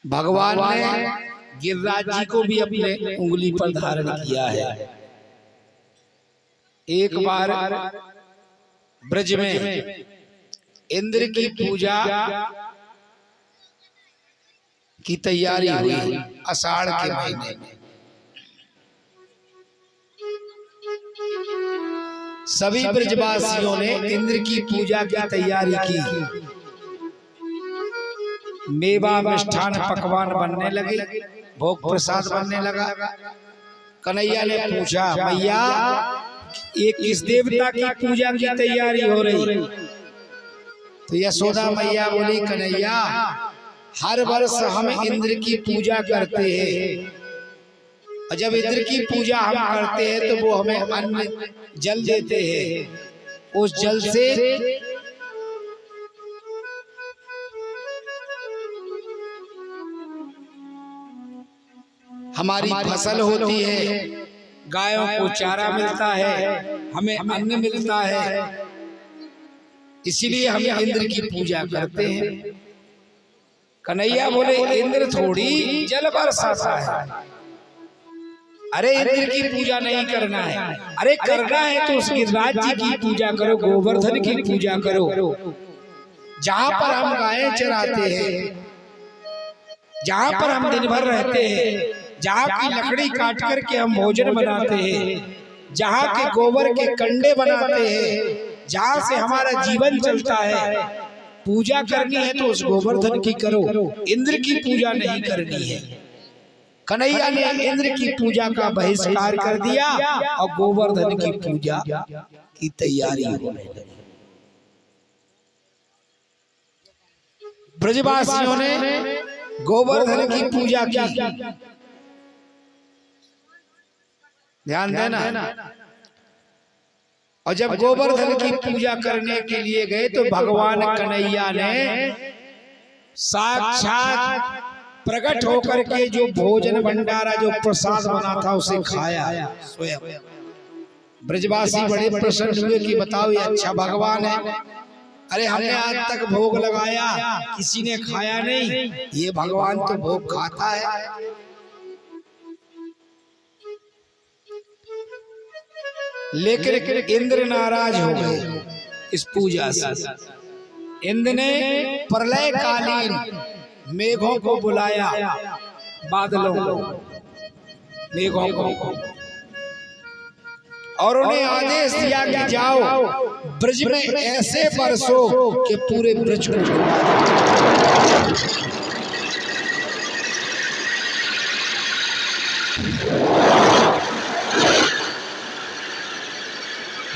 भगवान ने गिरिराज जी को भी अपने उंगली पर धारण किया है। एक बार ब्रज में इंद्र की पूजा की तैयारी हुई आषाढ़ के महीने में। सभी ब्रजवासियों ने इंद्र की पूजा की तैयारी की। मेवा मिष्ठान पकवान बनने लगे, भोग प्रसाद बनने लगा। कन्हैया ने पूछा, मैया ये किस देवता की पूजा की तैयारी हो रही? तो यशोदा मैया बोली, कन्हैया हर वर्ष हम इंद्र की पूजा करते हैं, और जब इंद्र की पूजा हम करते हैं तो वो हमें अन्न जल देते हैं। उस जल से हमारी फसल होती है, गायों को चारा मिलता है, हमें अन्न मिलता है, इसीलिए हम इंद्र की पूजा करते हैं। कन्हैया बोले, इंद्र थोड़ी जल बरसाता है। अरे इंद्र की पूजा नहीं करना है, अरे करना है तो उस गिरिराज जी की पूजा करो, गोवर्धन की पूजा करो, जहां पर हम गायें चराते हैं, जहां पर हम दिन भर रहते हैं, जहां की लकड़ी काट करके हम भोजन बनाते हैं, जहां के गोबर के कंडे बनाते हैं, जहां से हमारा जीवन चलता है, पूजा करनी है तो उस गोवर्धन की करो, इंद्र की पूजा नहीं करनी है। कन्हैया ने इंद्र की पूजा का बहिष्कार कर दिया और गोवर्धन की पूजा की तैयारी होने लगी। ब्रजवासियों ने गोवर्धन की पूजा की। ध्यान देना। और जब गोवर्धन की पूजा करने के लिए गए तो भगवान कन्हैया ने साक्षात प्रकट होकर के जो भोजन भंडारा, जो प्रसाद बना था उसे खाया स्वयं। ब्रजवासी बड़े प्रसन्न हुए कि बताओ ये अच्छा भगवान है, अरे हमने आज तक भोग लगाया किसी ने खाया नहीं, ये भगवान तो भोग खाता है। लेकिन इंद्र नाराज हो गए इस पूजा से। इंद्र ने प्रलय कालीन मेघों को बुलाया, बादलों को, मेघों को, और उन्हें आदेश दिया कि जाओ ब्रज में ऐसे बरसो कि पूरे ब्रज को डुबा दो।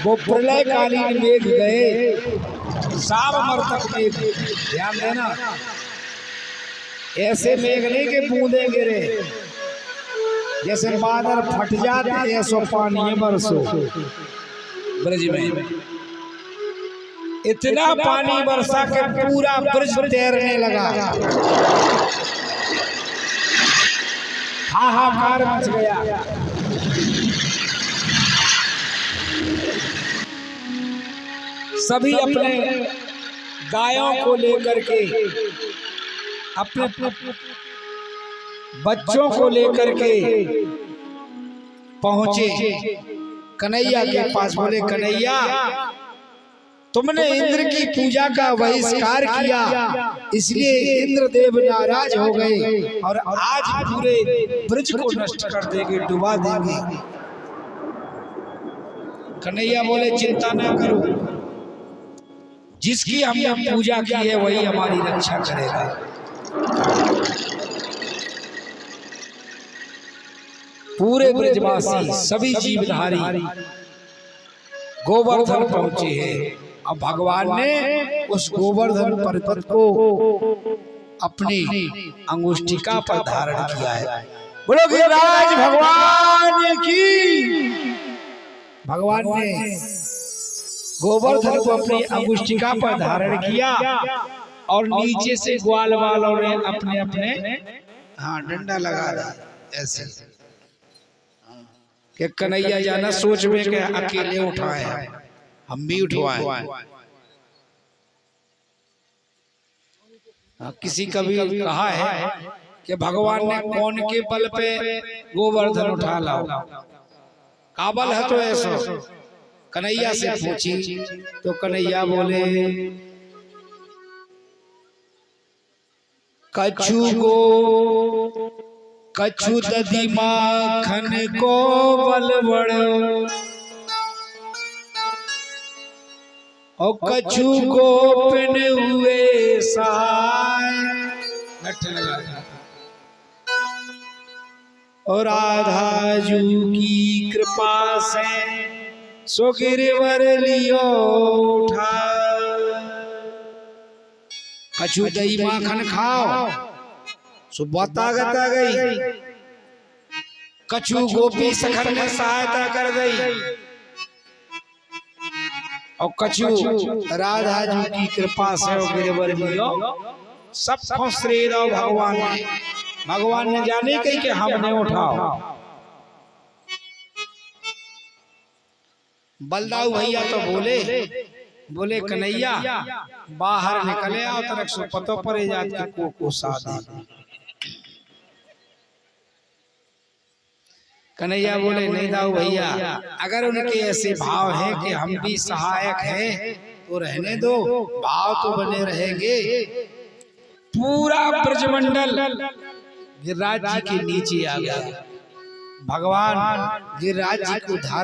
वो प्रलय कालीन मेघ गए, साव मर्तक मेघ। ध्यान देना, ऐसे मेघ नहीं के बूंदे गिरे, जैसे बादल फट जाते ऐसो पानी बरसो ब्रज में। इतना पानी बरसा के पूरा ब्रज तैरने लगा, हाहाकार मच गया। सभी अपने गायों को लेकर के, अपने बच्चों को लेकर के पहुंचे कन्हैया के पास। बोले, कन्हैया तुमने इंद्र की पूजा का बहिष्कार किया, इसलिए इंद्रदेव नाराज हो गए और आज पूरे ब्रज को नष्ट कर देंगे, डुबा देंगे। कन्हैया बोले, चिंता ना करो, जिसकी हमने पूजा की है वही हमारी रक्षा करेगा। पूरे ब्रजवासी सभी जीवधारी गोवर्धन पहुंचे हैं और भगवान ने उस गोवर्धन पर्वत को अपनी अंगुष्ठिका पर धारण किया है। बोलो गिरिराज भगवान की। भगवान ने गोवर्धन को अपनी अंगुष्ठिका पर धारण किया और नीचे से ग्वाल वालों ने अपने अपने डंडा लगा दिया ऐसे कि कन्हैया जाना सोच में के अकेले उठाए, हम भी उठवाए। किसी का भी कहा है कि भगवान ने कौन के बल पे गोवर्धन उठा लाओ, काबल है तो ऐसो। कन्हैया से पूछी तो कन्हैया बोले कछु गो कछु दधी माखन को बल बड़ो और कछु गोपिन हुए सहाय। और राधा जू की कृपा से सो गिरवर लियो उठा। कछु दही माखन खाओ सुबह ताकत आ गई, कछु गोपी सखर ने सहायता कर गई और कछु राधा जी की कृपा से गिरवर लियो। सबको श्रेय दो भगवान ने। भगवान ने जाने कही कि हमने उठाओ। बलदाऊ भैया तो बोले कन्हैया बाहर निकले आओ तरक सो पतो परे जात के को साधे। कन्हैया बोले नहीं दाऊ भैया, अगर उनके ऐसे भाव हैं कि हम भी सहायक हैं तो रहने दो, भाव तो बने रहेंगे। पूरा ब्रजमंडल गिरिराज जी के नीचे आ गया। भगवान गिरिराज जी को धारण